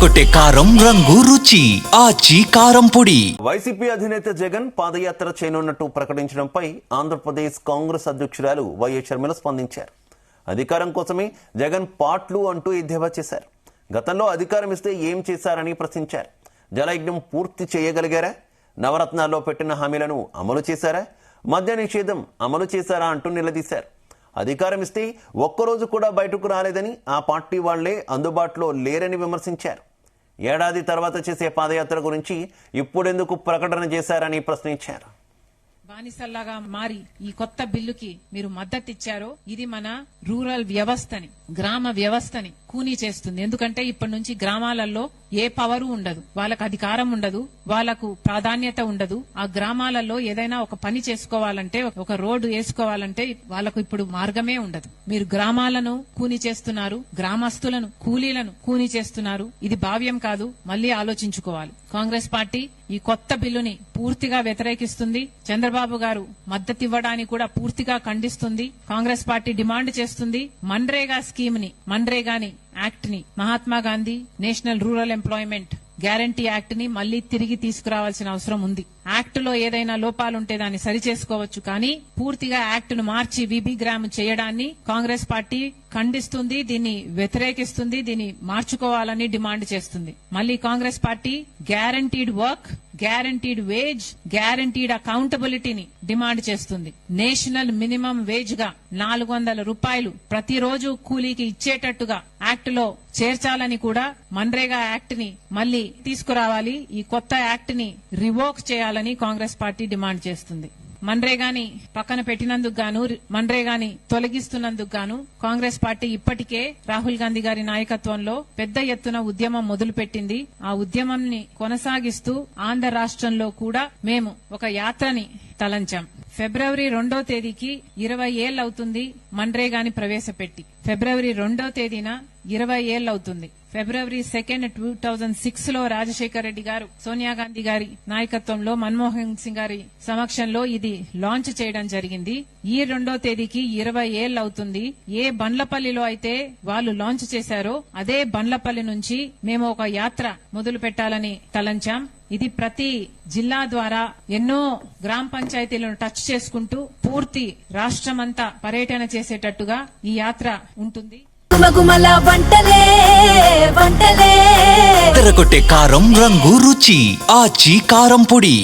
అదరగొట్టే కారం రంగు రుచి ఆచి కారం పొడి. వైసీపీ అధినేత జగన్ పాదయాత్ర చేయనున్నట్టు ప్రకటించడంపై ఆంధ్రప్రదేశ్ కాంగ్రెస్ అధ్యక్షురాలు వైఎస్ షర్మిల స్పందించారు. అధికారం కోసమే జగన్ పాట్లు అంటూ ఎద్దేవా చేశారు. గతంలో అధికారం ఇస్తే ఏం చేశారని ప్రశ్నించారు. జలయజ్ఞం పూర్తి చేయగలిగారా? నవరత్నాల్లో పెట్టిన హామీలను అమలు చేశారా? మద్య నిషేధం అమలు చేశారా అంటూ నిలదీశారు. అధికారం ఇస్తే ఒక్కరోజు కూడా బయటకు రాలేదని, ఆ పార్టీ వాళ్లే అందుబాటులో లేరని విమర్శించారు. ఏడాది తర్వాత చేసే పాదయాత్ర గురించి ఇప్పుడెందుకు ప్రకటన చేశారని ప్రశ్నించారు. బానిసల్లాగా మారి ఈ కొత్త బిల్లుకి మీరు మద్దతు ఇచ్చారో ఇది మన రూరల్ వ్యవస్థని, గ్రామ వ్యవస్థని కూనీ చేస్తుంది. ఎందుకంటే ఇప్పటి నుంచి గ్రామాలలో ఏ పవరు ఉండదు, వాళ్ళకు అధికారం ఉండదు, వాళ్ళకు ప్రాధాన్యత ఉండదు. ఆ గ్రామాలలో ఏదైనా ఒక పని చేసుకోవాలంటే, ఒక రోడ్డు వేసుకోవాలంటే వాళ్ళకు ఇప్పుడు మార్గమే ఉండదు. మీరు గ్రామాలను కూనీ చేస్తున్నారు, గ్రామస్తులను, కూలీలను కూనీ చేస్తున్నారు. ఇది భావ్యం కాదు, మళ్లీ ఆలోచించుకోవాలి. కాంగ్రెస్ పార్టీ ఈ కొత్త బిల్లుని పూర్తిగా వ్యతిరేకిస్తుంది. చంద్రబాబు గారు మద్దతు ఇవ్వడానికి కూడా పూర్తిగా ఖండిస్తుంది. కాంగ్రెస్ పార్టీ డిమాండ్ చేస్తుంది మన్రేగా స్కీమ్ ని, మన్రేగాని యాక్ట్ ని, Mahatma Gandhi national rural employment guarantee act ని మళ్లీ తిరిగి తీసుకురావాల్సిన అవసరం ఉంది. యాక్ట్ లో ఏదైనా లోపాలుంటే దాన్ని సరిచేసుకోవచ్చు, కానీ పూర్తిగా యాక్ట్ ను మార్చి విబిగ్రామ్ చేయడాన్ని కాంగ్రెస్ పార్టీ ఖండిస్తుంది, దీన్ని వ్యతిరేకిస్తుంది, దీన్ని మార్చుకోవాలని డిమాండ్ చేస్తుంది. మళ్లీ Congress party guaranteed work, guaranteed wage, guaranteed అకౌంటబిలిటీని డిమాండ్ చేస్తుంది. నేషనల్ మినిమం వేజ్ గా 400 రూపాయలు ప్రతిరోజు కూలీకి ఇచ్చేటట్టుగా యాక్ట్ లో చేర్చాలని కూడా మన్రేగా యాక్ట్ ని మళ్లీ తీసుకురావాలి. ఈ కొత్త యాక్ట్ ని రివోక్ చేయాలని కాంగ్రెస్ పార్టీ డిమాండ్ చేస్తుంది. మన్రేగాని పక్కన పెట్టినందుకు గాను, మన్రేగాని తొలగిస్తున్నందుకు గాను కాంగ్రెస్ పార్టీ ఇప్పటికే రాహుల్ గాంధీ గారి నాయకత్వంలో పెద్ద ఎత్తున ఉద్యమం మొదలుపెట్టింది. ఆ ఉద్యమంని కొనసాగిస్తూ ఆంధ్ర రాష్ట్రంలో కూడా మేము ఒక యాత్రని తలంచాం. ఫిబ్రవరి 2వ తేదీకి 20 ఏళ్లు అవుతుంది మన్రేగాని ప్రవేశపెట్టి. ఫిబ్రవరి 2వ తేదీన 20 ఏళ్లు అవుతుంది. ఫిబ్రవరి 2, 2006 లో రాజశేఖర రెడ్డి గారు, సోనియా గాంధీ గారి నాయకత్వంలో, మన్మోహన్ సింగ్ గారి సమక్షంలో ఇది లాంచ్ చేయడం జరిగింది. ఈ 2వ తేదీకి 20 ఏళ్లు అవుతుంది. ఏ బండ్లపల్లిలో అయితే వాళ్ళు లాంచ్ చేశారో అదే బండ్లపల్లి నుంచి మేము ఒక యాత్ర మొదలు పెట్టాలని తలంచాం. ఇది ప్రతి జిల్లా ద్వారా ఎన్నో గ్రామ పంచాయతీలను టచ్ చేసుకుంటూ పూర్తి రాష్ట్రమంతా పర్యటన చేసేటట్టుగా ఈ యాత్ర ఉంటుంది. అదరగొట్టే కారం రంగు రుచి ఆచి కారం పొడి.